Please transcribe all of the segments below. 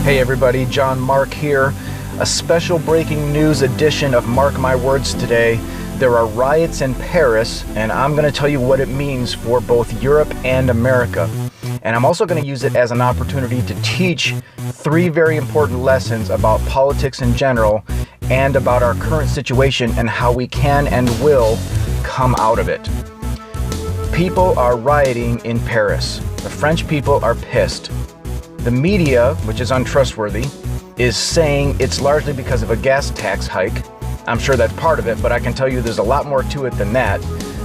Hey everybody, John Mark here. A special breaking news edition of Mark My Words today. There are riots in Paris, and I'm going to tell you what it means for both Europe and America. And I'm also going to use it as an opportunity to teach 3 very important lessons about politics in general and about our current situation and how we can and will come out of it. People are rioting in Paris. The French people are pissed. The media, which is untrustworthy, is saying it's largely because of a gas tax hike. I'm sure that's part of it, but I can tell you there's a lot more to it than that.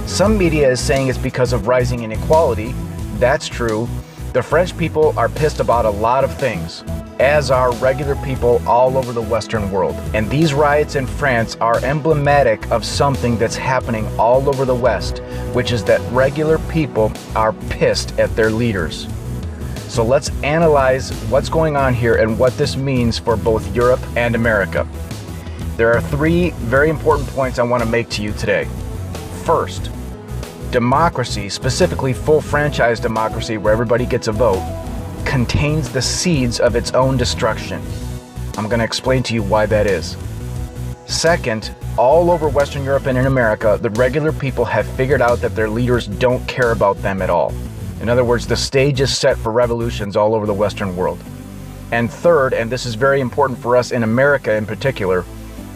Some media is saying it's because of rising inequality. That's true. The French people are pissed about a lot of things, as are regular people all over the Western world. And these riots in France are emblematic of something that's happening all over the West, which is that regular people are pissed at their leaders. So let's analyze what's going on here and what this means for both Europe and America. There are 3 very important points I want to make to you today. First, democracy, specifically full franchise democracy where everybody gets a vote, contains the seeds of its own destruction. I'm going to explain to you why that is. Second, all over Western Europe and in America, the regular people have figured out that their leaders don't care about them at all. In other words, the stage is set for revolutions all over the Western world. And third, and this is very important for us in America in particular,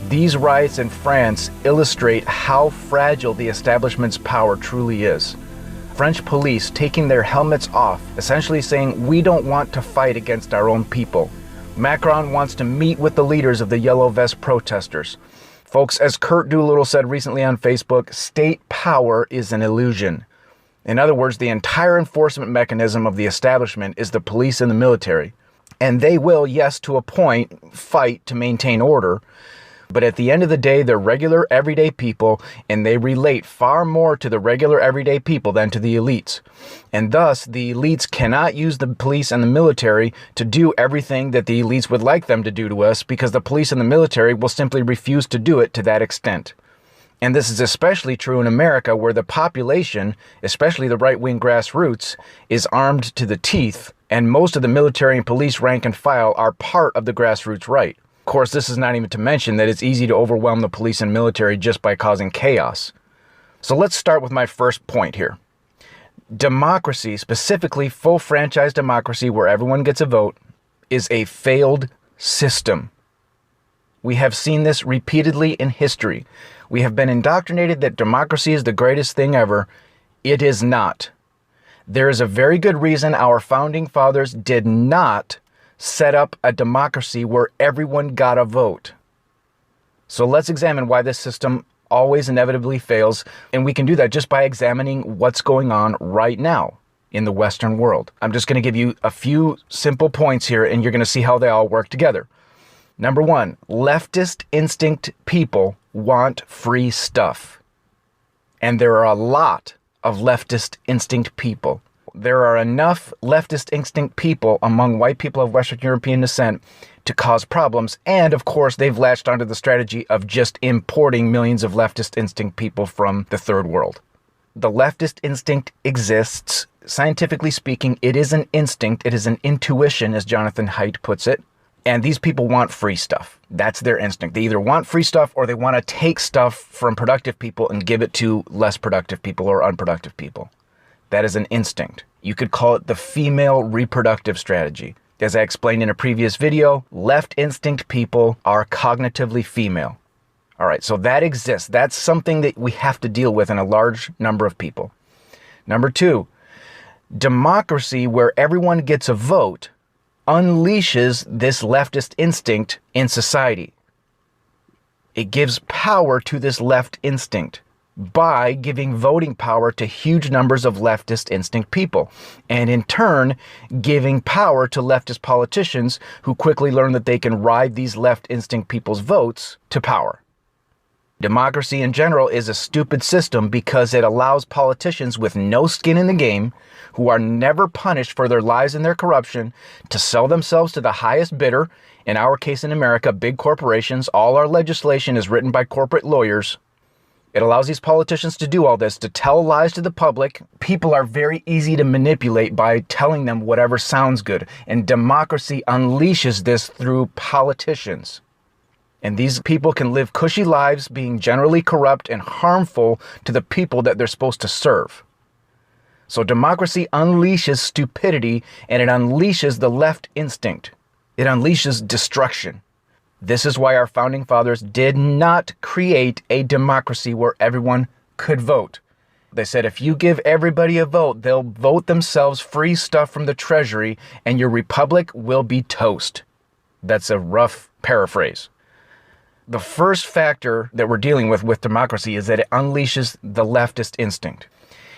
these riots in France illustrate how fragile the establishment's power truly is. French police taking their helmets off, essentially saying, we don't want to fight against our own people. Macron wants to meet with the leaders of the Yellow Vest protesters. Folks, as Kurt Doolittle said recently on Facebook, state power is an illusion. In other words, the entire enforcement mechanism of the establishment is the police and the military. And they will, yes, to a point, fight to maintain order. But at the end of the day, they're regular, everyday people, and they relate far more to the regular, everyday people than to the elites. And thus, the elites cannot use the police and the military to do everything that the elites would like them to do to us, because the police and the military will simply refuse to do it to that extent. And this is especially true in America, where the population, especially the right-wing grassroots, is armed to the teeth, and most of the military and police rank and file are part of the grassroots right. Of course, this is not even to mention that it's easy to overwhelm the police and military just by causing chaos. So let's start with my first point here. Democracy, specifically full franchise democracy where everyone gets a vote, is a failed system. We have seen this repeatedly in history. We have been indoctrinated that democracy is the greatest thing ever. It is not. There is a very good reason our founding fathers did not set up a democracy where everyone got a vote. So let's examine why this system always inevitably fails, and we can do that just by examining what's going on right now in the Western world. I'm just going to give you a few simple points here, and you're going to see how they all work together. Number 1, leftist instinct people want free stuff. And there are a lot of leftist instinct people. There are enough leftist instinct people among white people of Western European descent to cause problems. And of course, they've latched onto the strategy of just importing millions of leftist instinct people from the third world. The leftist instinct exists. Scientifically speaking, it is an instinct. It is an intuition, as Jonathan Haidt puts it. And these people want free stuff. That's their instinct. They either want free stuff or they want to take stuff from productive people and give it to less productive people or unproductive people. That is an instinct. You could call it the female reproductive strategy. As I explained in a previous video, left instinct people are cognitively female. All right, so that exists. That's something that we have to deal with in a large number of people. Number 2, democracy where everyone gets a vote unleashes this leftist instinct in society. It gives power to this left instinct by giving voting power to huge numbers of leftist instinct people, and in turn giving power to leftist politicians who quickly learn that they can ride these left instinct people's votes to power. Democracy in general is a stupid system because it allows politicians with no skin in the game, who are never punished for their lies and their corruption, to sell themselves to the highest bidder. In our case in America, big corporations. All our legislation is written by corporate lawyers. It allows these politicians to do all this, to tell lies to the public. People are very easy to manipulate by telling them whatever sounds good. And democracy unleashes this through politicians. And these people can live cushy lives being generally corrupt and harmful to the people that they're supposed to serve. So democracy unleashes stupidity, and it unleashes the left instinct. It unleashes destruction. This is why our founding fathers did not create a democracy where everyone could vote. They said if you give everybody a vote, they'll vote themselves free stuff from the treasury, and your republic will be toast. That's a rough paraphrase. The first factor that we're dealing with democracy is that it unleashes the leftist instinct.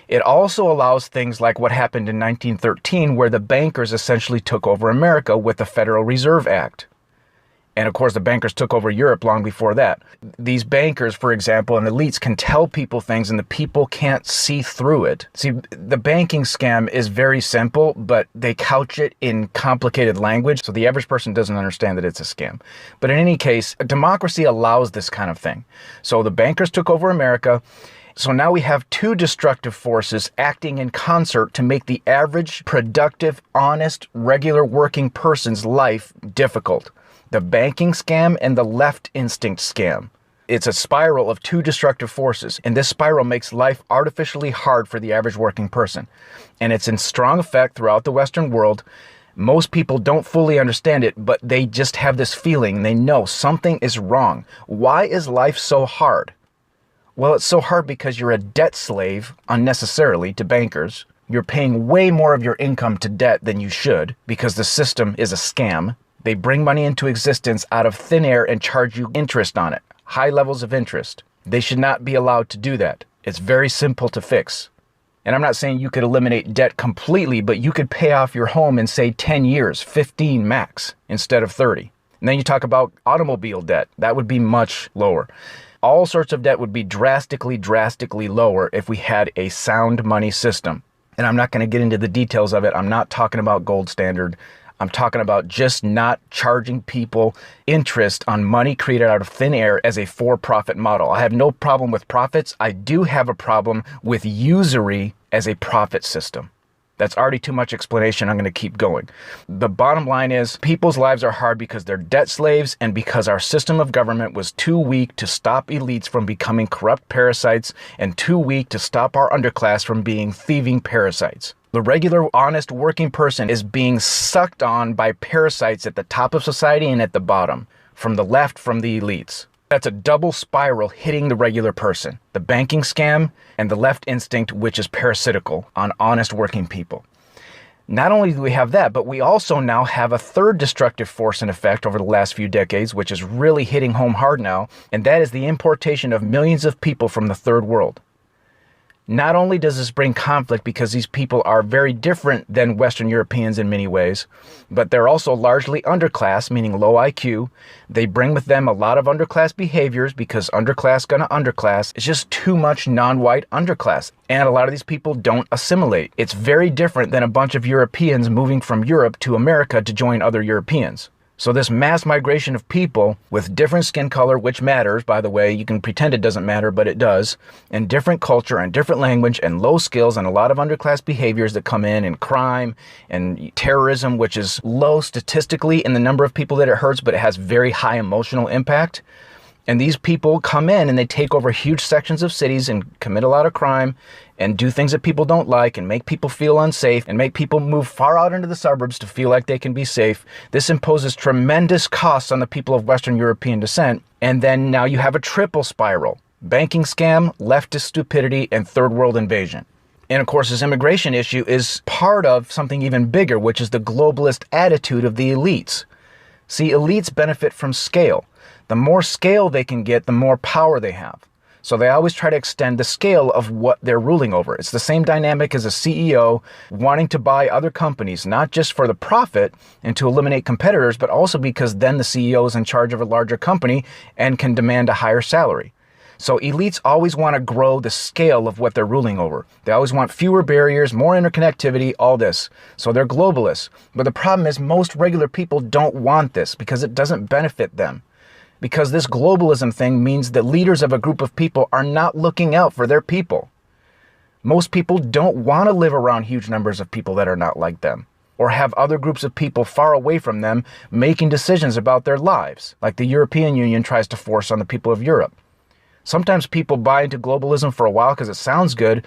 It also allows things like what happened in 1913, where the bankers essentially took over America with the Federal Reserve Act. And of course, the bankers took over Europe long before that. These bankers, for example, and elites can tell people things and the people can't see through it. See, the banking scam is very simple, but they couch it in complicated language, so the average person doesn't understand that it's a scam. But in any case, democracy allows this kind of thing. So the bankers took over America. So now we have two destructive forces acting in concert to make the average, productive, honest, regular working person's life difficult. The banking scam and the left instinct scam. It's a spiral of two destructive forces, and this spiral makes life artificially hard for the average working person. And it's in strong effect throughout the Western world. Most people don't fully understand it, but they just have this feeling. They know something is wrong. Why is life so hard? Well, it's so hard because you're a debt slave, unnecessarily, to bankers. You're paying way more of your income to debt than you should because the system is a scam. They bring money into existence out of thin air and charge you interest on it, high levels of interest. They should not be allowed to do that. It's very simple to fix. And I'm not saying you could eliminate debt completely, but you could pay off your home in, say, 10 years, 15 max, instead of 30. And then you talk about automobile debt. That would be much lower. All sorts of debt would be drastically lower if we had a sound money system. And I'm not going to get into the details of it. I'm not talking about gold standard. I'm talking about just not charging people interest on money created out of thin air as a for-profit model. I have no problem with profits. I do have a problem with usury as a profit system. That's already too much explanation. I'm going to keep going. The bottom line is people's lives are hard because they're debt slaves and because our system of government was too weak to stop elites from becoming corrupt parasites and too weak to stop our underclass from being thieving parasites. The regular, honest, working person is being sucked on by parasites at the top of society and at the bottom, from the left, from the elites. That's a double spiral hitting the regular person. The banking scam and the left instinct, which is parasitical on honest working people. Not only do we have that, but we also now have a third destructive force in effect over the last few decades, which is really hitting home hard now, and that is the importation of millions of people from the third world. Not only does this bring conflict because these people are very different than Western Europeans in many ways, but they're also largely underclass, meaning low IQ. They bring with them a lot of underclass behaviors because underclass gonna underclass. It's just too much non-white underclass. And a lot of these people don't assimilate. It's very different than a bunch of Europeans moving from Europe to America to join other Europeans. So this mass migration of people with different skin color, which matters, by the way, you can pretend it doesn't matter, but it does, and different culture and different language and low skills and a lot of underclass behaviors that come in and crime and terrorism, which is low statistically in the number of people that it hurts, but it has very high emotional impact. And these people come in and they take over huge sections of cities and commit a lot of crime and do things that people don't like and make people feel unsafe and make people move far out into the suburbs to feel like they can be safe. This imposes tremendous costs on the people of Western European descent. And then now you have a triple spiral: banking scam, leftist stupidity, and third world invasion. And of course, this immigration issue is part of something even bigger, which is the globalist attitude of the elites. See, elites benefit from scale. The more scale they can get, the more power they have. So they always try to extend the scale of what they're ruling over. It's the same dynamic as a CEO wanting to buy other companies, not just for the profit and to eliminate competitors, but also because then the CEO is in charge of a larger company and can demand a higher salary. So elites always want to grow the scale of what they're ruling over. They always want fewer barriers, more interconnectivity, all this. So they're globalists. But the problem is most regular people don't want this because it doesn't benefit them. Because this globalism thing means that leaders of a group of people are not looking out for their people. Most people don't want to live around huge numbers of people that are not like them, or have other groups of people far away from them making decisions about their lives, like the European Union tries to force on the people of Europe. Sometimes people buy into globalism for a while because it sounds good,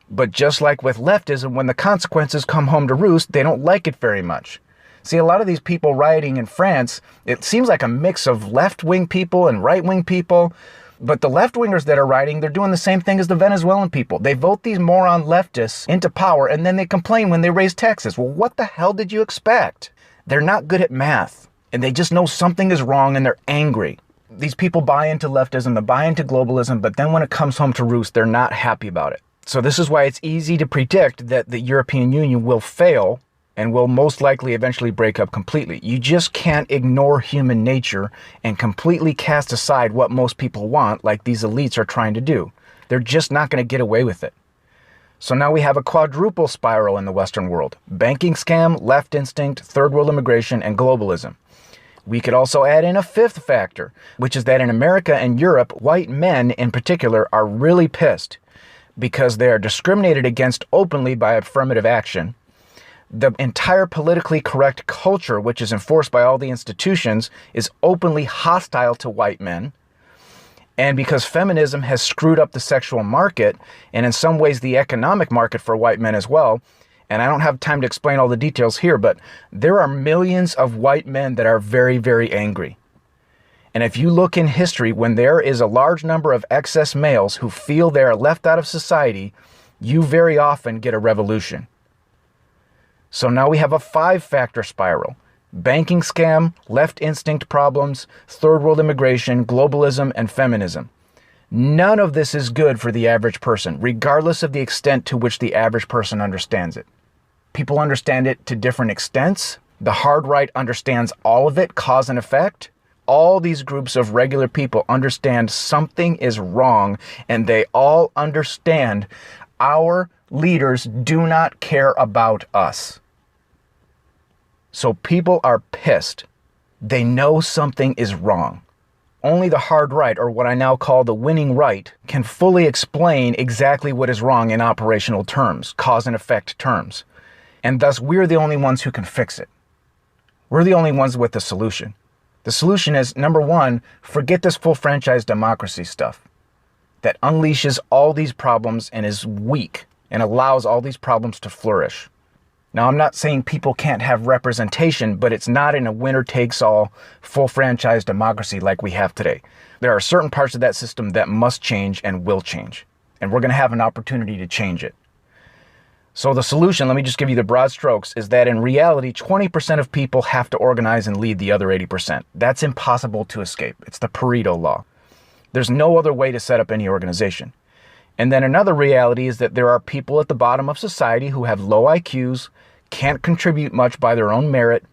but just like with leftism, when the consequences come home to roost, they don't like it very much. See, a lot of these people rioting in France, it seems like a mix of left-wing people and right-wing people. But the left-wingers that are rioting, they're doing the same thing as the Venezuelan people. They vote these moron leftists into power, and then they complain when they raise taxes. Well, what the hell did you expect? They're not good at math, and they just know something is wrong, and they're angry. These people buy into leftism, they buy into globalism, but then when it comes home to roost, they're not happy about it. So this is why it's easy to predict that the European Union will fail and will most likely eventually break up completely. You just can't ignore human nature and completely cast aside what most people want, like these elites are trying to do. They're just not going to get away with it. So now we have a quadruple spiral in the Western world: banking scam, left instinct, third world immigration, and globalism. We could also add in a fifth factor, which is that in America and Europe, white men in particular are really pissed because they are discriminated against openly by affirmative action. The entire politically correct culture, which is enforced by all the institutions, is openly hostile to white men. And because feminism has screwed up the sexual market, and in some ways the economic market for white men as well, and I don't have time to explain all the details here, but there are millions of white men that are very, very angry. And if you look in history, when there is a large number of excess males who feel they are left out of society, you very often get a revolution. So now we have a 5-factor spiral: banking scam, left instinct problems, third world immigration, globalism, and feminism. None of this is good for the average person, regardless of the extent to which the average person understands it. People understand it to different extents. The hard right understands all of it, cause and effect. All these groups of regular people understand something is wrong, and they all understand our leaders do not care about us. So people are pissed. They know something is wrong. Only the hard right, or what I now call the winning right, can fully explain exactly what is wrong in operational terms, cause and effect terms. And thus we're the only ones who can fix it. We're the only ones with the solution. The solution is, number one, forget this full franchise democracy stuff that unleashes all these problems and is weak and allows all these problems to flourish. Now, I'm not saying people can't have representation, but it's not in a winner-takes-all full franchise democracy like we have today. There are certain parts of that system that must change and will change, and we're going to have an opportunity to change it. So the solution, let me just give you the broad strokes, is that in reality, 20% of people have to organize and lead the other 80%. That's impossible to escape. It's the Pareto law. There's no other way to set up any organization. And then another reality is that there are people at the bottom of society who have low IQs, can't contribute much by their own merit,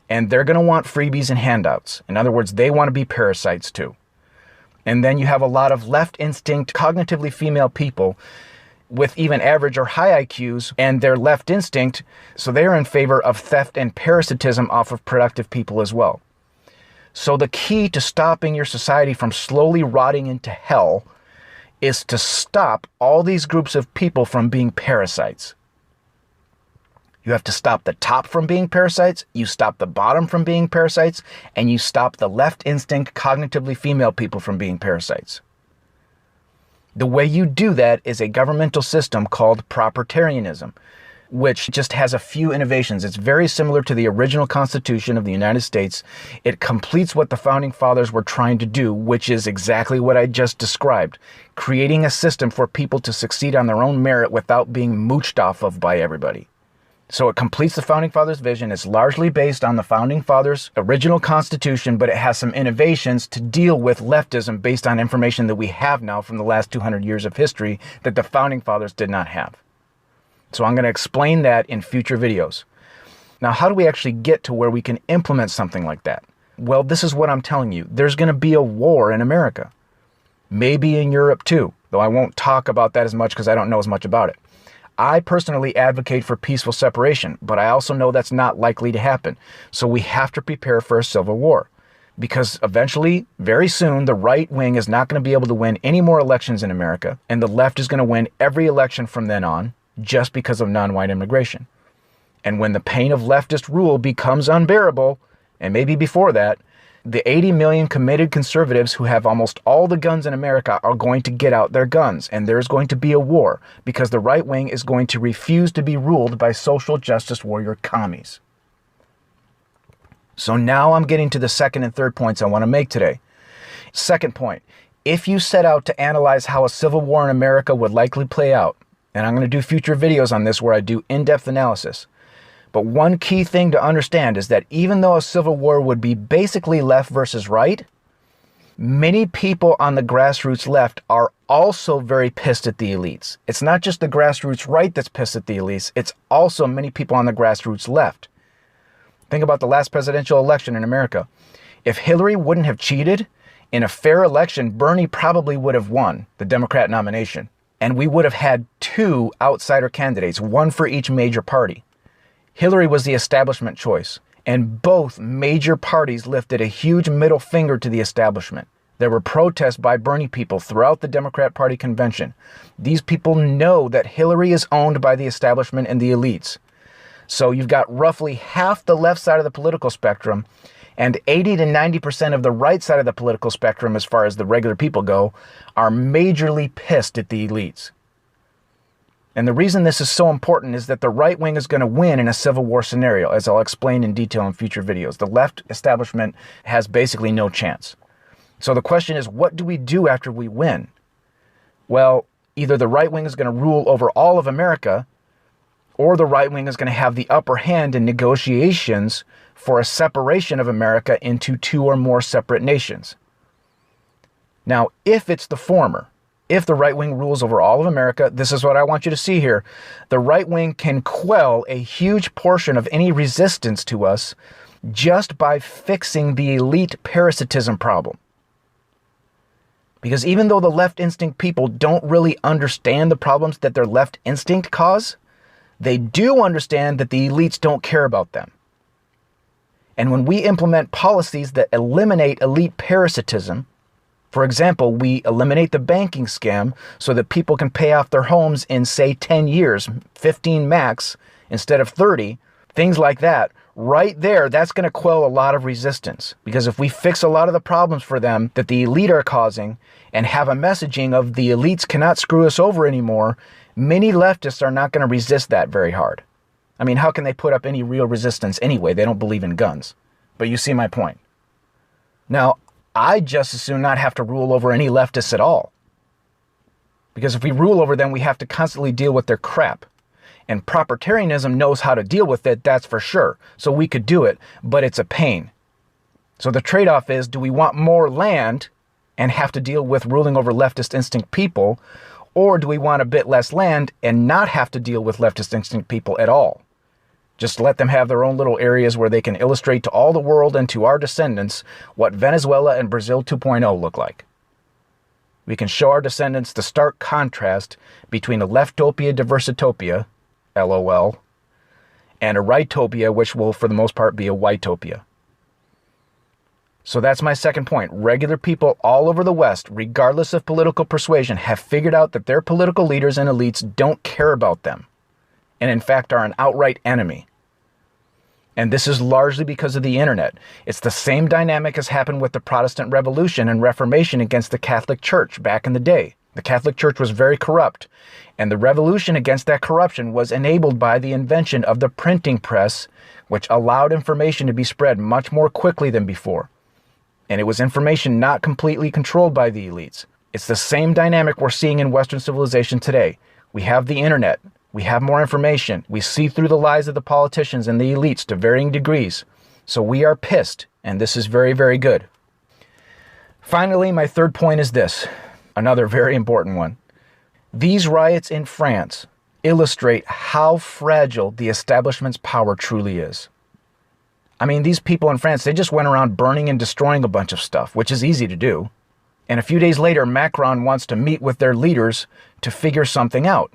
and they're going to want freebies and handouts. In other words, they want to be parasites too. And then you have a lot of left instinct, cognitively female people with even average or high IQs, and their left instinct, so they're in favor of theft and parasitism off of productive people as well. So the key to stopping your society from slowly rotting into hell is to stop all these groups of people from being parasites. You have to stop the top from being parasites, you stop the bottom from being parasites, and you stop the left instinct, cognitively female people from being parasites. The way you do that is a governmental system called propertarianism, which just has a few innovations. It's very similar to the original Constitution of the United States. It completes what the Founding Fathers were trying to do, which is exactly what I just described, creating a system for people to succeed on their own merit without being mooched off of by everybody. So it completes the Founding Fathers' vision. It's largely based on the Founding Fathers' original Constitution, but it has some innovations to deal with leftism based on information that we have now from the last 200 years of history that the Founding Fathers did not have. So I'm going to explain that in future videos. Now, how do we actually get to where we can implement something like that? Well, this is what I'm telling you. There's going to be a war in America. Maybe in Europe too, though I won't talk about that as much because I don't know as much about it. I personally advocate for peaceful separation, but I also know that's not likely to happen. So we have to prepare for a civil war. Because eventually, very soon, the right wing is not going to be able to win any more elections in America, and the left is going to win every election from then on just because of non-white immigration. And when the pain of leftist rule becomes unbearable, and maybe before that, the 80 million committed conservatives who have almost all the guns in America are going to get out their guns, and there's going to be a war because the right wing is going to refuse to be ruled by social justice warrior commies. So now I'm getting to the second and third points I want to make today. Second point, if you set out to analyze how a civil war in America would likely play out, and I'm going to do future videos on this where I do in-depth analysis, but one key thing to understand is that even though a civil war would be basically left versus right, many people on the grassroots left are also very pissed at the elites. It's not just the grassroots right that's pissed at the elites, it's also many people on the grassroots left. Think about the last presidential election in America. If Hillary wouldn't have cheated, in a fair election, Bernie probably would have won the Democrat nomination. And we would have had two outsider candidates, one for each major party. Hillary was the establishment choice, and both major parties lifted a huge middle finger to the establishment. There were protests by Bernie people throughout the Democrat Party convention. These people know that Hillary is owned by the establishment and the elites. So you've got roughly half the left side of the political spectrum and 80 to 90% of the right side of the political spectrum, as far as the regular people go, are majorly pissed at the elites. And the reason this is so important is that the right wing is going to win in a civil war scenario, as I'll explain in detail in future videos. The left establishment has basically no chance. So the question is, what do we do after we win? Well, either the right wing is going to rule over all of America, or the right wing is going to have the upper hand in negotiations for a separation of America into two or more separate nations. Now, if it's the former, if the right wing rules over all of America, this is what I want you to see here. The right wing can quell a huge portion of any resistance to us just by fixing the elite parasitism problem. Because even though the left instinct people don't really understand the problems that their left instinct cause, they do understand that the elites don't care about them. And when we implement policies that eliminate elite parasitism, for example, we eliminate the banking scam so that people can pay off their homes in, say, 10 years, 15 max, instead of 30, things like that, right there, that's going to quell a lot of resistance. Because if we fix a lot of the problems for them that the elite are causing and have a messaging of the elites cannot screw us over anymore, many leftists are not going to resist that very hard. I mean, how can they put up any real resistance anyway? They don't believe in guns. But you see my point. Now, I'd just as soon not have to rule over any leftists at all. Because if we rule over them, we have to constantly deal with their crap. And propertarianism knows how to deal with it, that's for sure. So we could do it, but it's a pain. So the trade-off is, do we want more land and have to deal with ruling over leftist instinct people, or do we want a bit less land and not have to deal with leftist instinct people at all? Just let them have their own little areas where they can illustrate to all the world and to our descendants what Venezuela and Brazil 2.0 look like. We can show our descendants the stark contrast between a leftopia diversitopia, LOL, and a rightopia, which will for the most part be a whiteopia. So that's my second point. Regular people all over the West, regardless of political persuasion, have figured out that their political leaders and elites don't care about them, and in fact are an outright enemy. And this is largely because of the internet. It's the same dynamic as happened with the Protestant Revolution and Reformation against the Catholic Church back in the day. The Catholic Church was very corrupt, and the revolution against that corruption was enabled by the invention of the printing press, which allowed information to be spread much more quickly than before. And it was information not completely controlled by the elites. It's the same dynamic we're seeing in Western civilization today. We have the internet. We have more information. We see through the lies of the politicians and the elites to varying degrees. So we are pissed, and this is very, very good. Finally, my third point is this, another very important one. These riots in France illustrate how fragile the establishment's power truly is. I mean, these people in France, they just went around burning and destroying a bunch of stuff, which is easy to do. And a few days later, Macron wants to meet with their leaders to figure something out.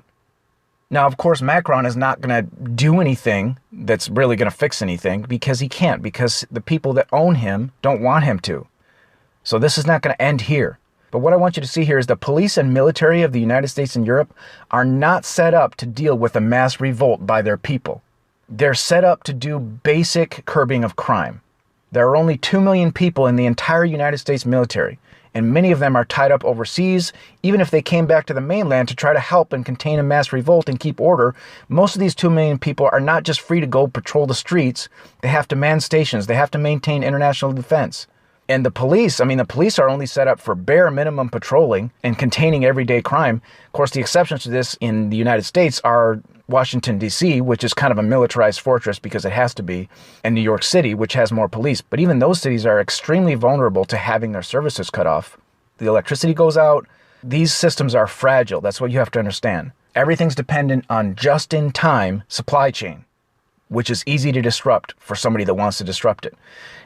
Now, of course, Macron is not going to do anything that's really going to fix anything because he can't, because the people that own him don't want him to. So this is not going to end here. But what I want you to see here is the police and military of the United States and Europe are not set up to deal with a mass revolt by their people. They're set up to do basic curbing of crime. There are only 2 million people in the entire United States military, and many of them are tied up overseas. Even if they came back to the mainland to try to help and contain a mass revolt and keep order, most of these 2 million people are not just free to go patrol the streets. They have to man stations. They have to maintain international defense. And the police are only set up for bare minimum patrolling and containing everyday crime. Of course, the exceptions to this in the United States are Washington, D.C., which is kind of a militarized fortress because it has to be, and New York City, which has more police. But even those cities are extremely vulnerable to having their services cut off. The electricity goes out. These systems are fragile. That's what you have to understand. Everything's dependent on just-in-time supply chain, which is easy to disrupt for somebody that wants to disrupt it.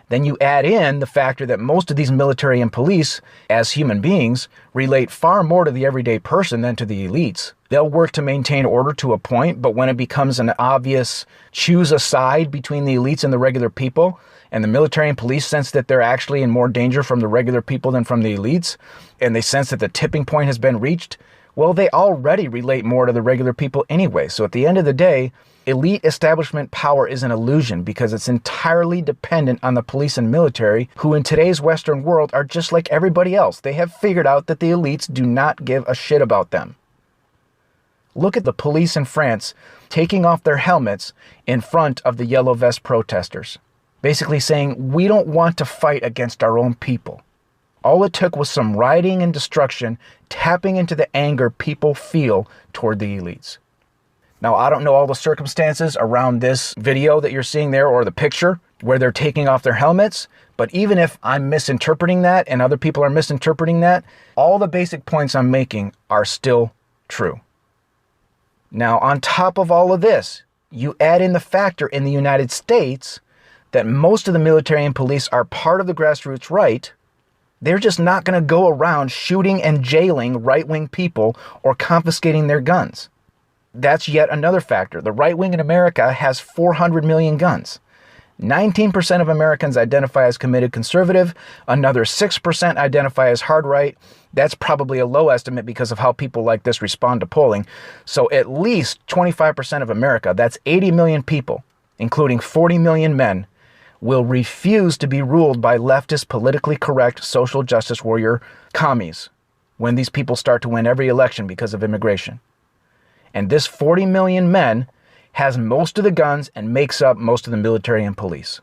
Then you add in the factor that most of these military and police, as human beings, relate far more to the everyday person than to the elites. They'll work to maintain order to a point, but when it becomes an obvious choose a side between the elites and the regular people, and the military and police sense that they're actually in more danger from the regular people than from the elites, and they sense that the tipping point has been reached, well, they already relate more to the regular people anyway. So at the end of the day, elite establishment power is an illusion because it's entirely dependent on the police and military, who in today's Western world are just like everybody else. They have figured out that the elites do not give a shit about them. Look at the police in France taking off their helmets in front of the yellow vest protesters, basically saying, we don't want to fight against our own people. All it took was some rioting and destruction, tapping into the anger people feel toward the elites. Now, I don't know all the circumstances around this video that you're seeing there or the picture where they're taking off their helmets, but even if I'm misinterpreting that and other people are misinterpreting that, all the basic points I'm making are still true. Now, on top of all of this, you add in the factor in the United States that most of the military and police are part of the grassroots right. They're just not going to go around shooting and jailing right-wing people or confiscating their guns. That's yet another factor. The right wing in America has 400 million guns. 19% of Americans identify as committed conservative. Another 6% identify as hard right. That's probably a low estimate because of how people like this respond to polling. So at least 25% of America, that's 80 million people, including 40 million men, will refuse to be ruled by leftist, politically correct, social justice warrior commies when these people start to win every election because of immigration. And this 40 million men has most of the guns and makes up most of the military and police.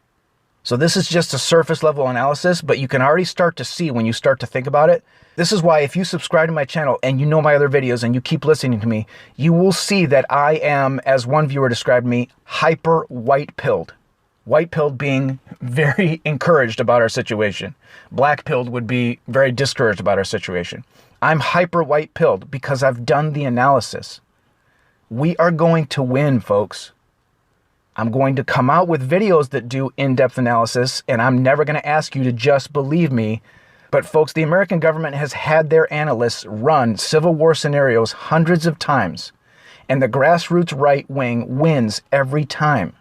So this is just a surface level analysis, but you can already start to see when you start to think about it. This is why if you subscribe to my channel and you know my other videos and you keep listening to me, you will see that I am, as one viewer described me, hyper white-pilled. White-pilled being very encouraged about our situation. Black-pilled would be very discouraged about our situation. I'm hyper white-pilled because I've done the analysis. We are going to win, folks. I'm going to come out with videos that do in-depth analysis, and I'm never going to ask you to just believe me. But folks, the American government has had their analysts run Civil War scenarios hundreds of times, and the grassroots right wing wins every time.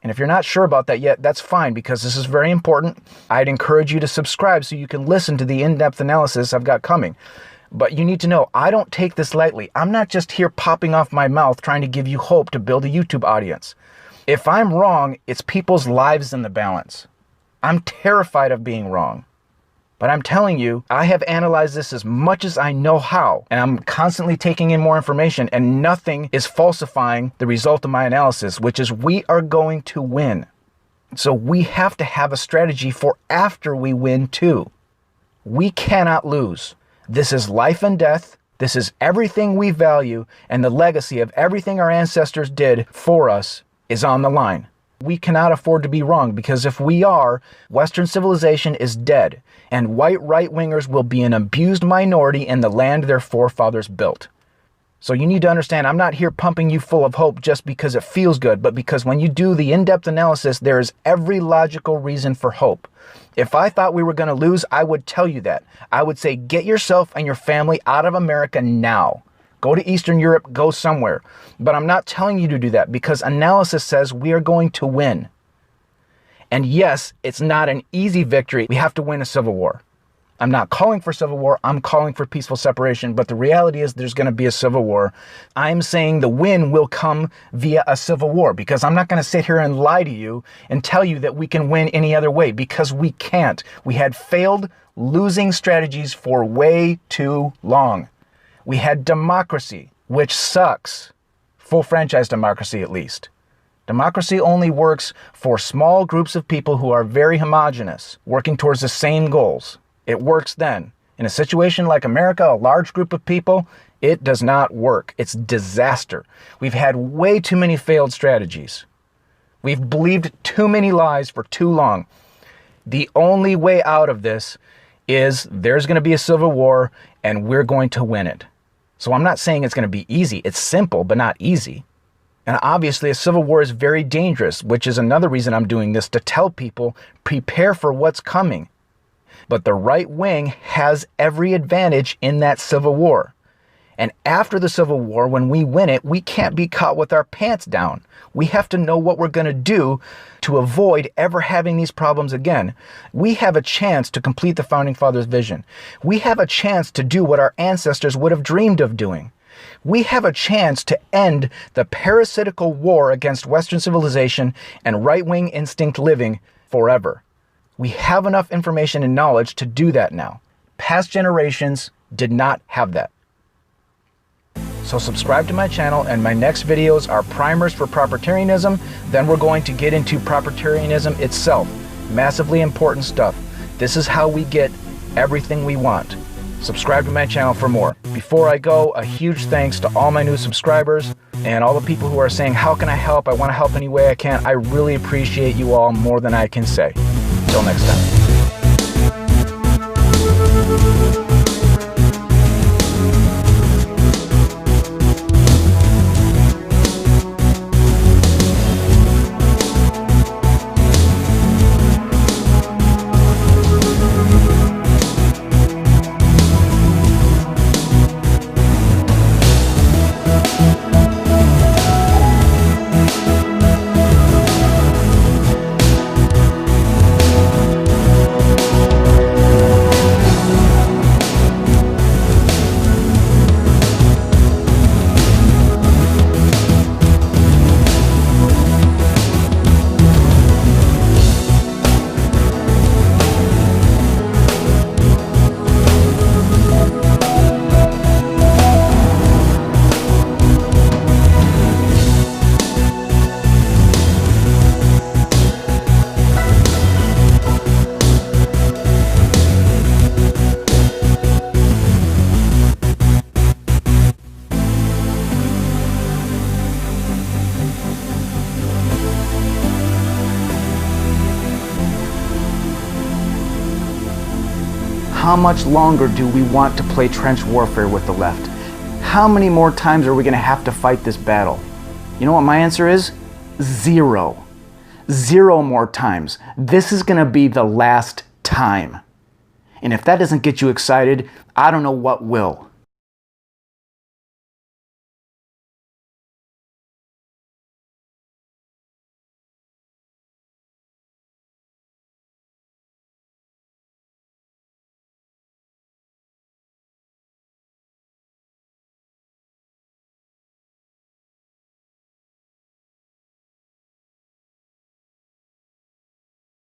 And if you're not sure about that yet, that's fine, because this is very important. I'd encourage you to subscribe so you can listen to the in-depth analysis I've got coming. But you need to know, I don't take this lightly. I'm not just here popping off my mouth trying to give you hope to build a YouTube audience. If I'm wrong, it's people's lives in the balance. I'm terrified of being wrong. But I'm telling you, I have analyzed this as much as I know how, and I'm constantly taking in more information, and nothing is falsifying the result of my analysis, which is we are going to win. So we have to have a strategy for after we win too. We cannot lose. This is life and death. This is everything we value, and the legacy of everything our ancestors did for us is on the line. We cannot afford to be wrong, because if we are, Western civilization is dead, and white right-wingers will be an abused minority in the land their forefathers built. So you need to understand, I'm not here pumping you full of hope just because it feels good, but because when you do the in-depth analysis, there is every logical reason for hope. If I thought we were going to lose, I would tell you that. I would say, get yourself and your family out of America now. Go to Eastern Europe, go somewhere. But I'm not telling you to do that because analysis says we are going to win. And yes, it's not an easy victory. We have to win a civil war. I'm not calling for civil war. I'm calling for peaceful separation. But the reality is there's going to be a civil war. I'm saying the win will come via a civil war because I'm not going to sit here and lie to you and tell you that we can win any other way because we can't. We had failed losing strategies for way too long. We had democracy, which sucks. Full franchise democracy, at least. Democracy only works for small groups of people who are very homogenous, working towards the same goals. It works then. In a situation like America, a large group of people, it does not work. It's disaster. We've had way too many failed strategies. We've believed too many lies for too long. The only way out of this is there's going to be a civil war and we're going to win it. So I'm not saying it's going to be easy. It's simple, but not easy. And obviously a civil war is very dangerous, which is another reason I'm doing this, to tell people, prepare for what's coming. But the right wing has every advantage in that civil war. And after the civil war, when we win it, we can't be caught with our pants down. We have to know what we're going to do to avoid ever having these problems again. We have a chance to complete the Founding Fathers' vision. We have a chance to do what our ancestors would have dreamed of doing. We have a chance to end the parasitical war against Western civilization and right-wing instinct living forever. We have enough information and knowledge to do that now. Past generations did not have that. So subscribe to my channel, and my next videos are primers for propertarianism. Then we're going to get into propertarianism itself. Massively important stuff. This is how we get everything we want. Subscribe to my channel for more. Before I go, a huge thanks to all my new subscribers and all the people who are saying, how can I help? I want to help any way I can. I really appreciate you all more than I can say. Until next time. How much longer do we want to play trench warfare with the left? How many more times are we going to have to fight this battle? You know what my answer is? 0. 0 more times. This is going to be the last time. And if that doesn't get you excited, I don't know what will.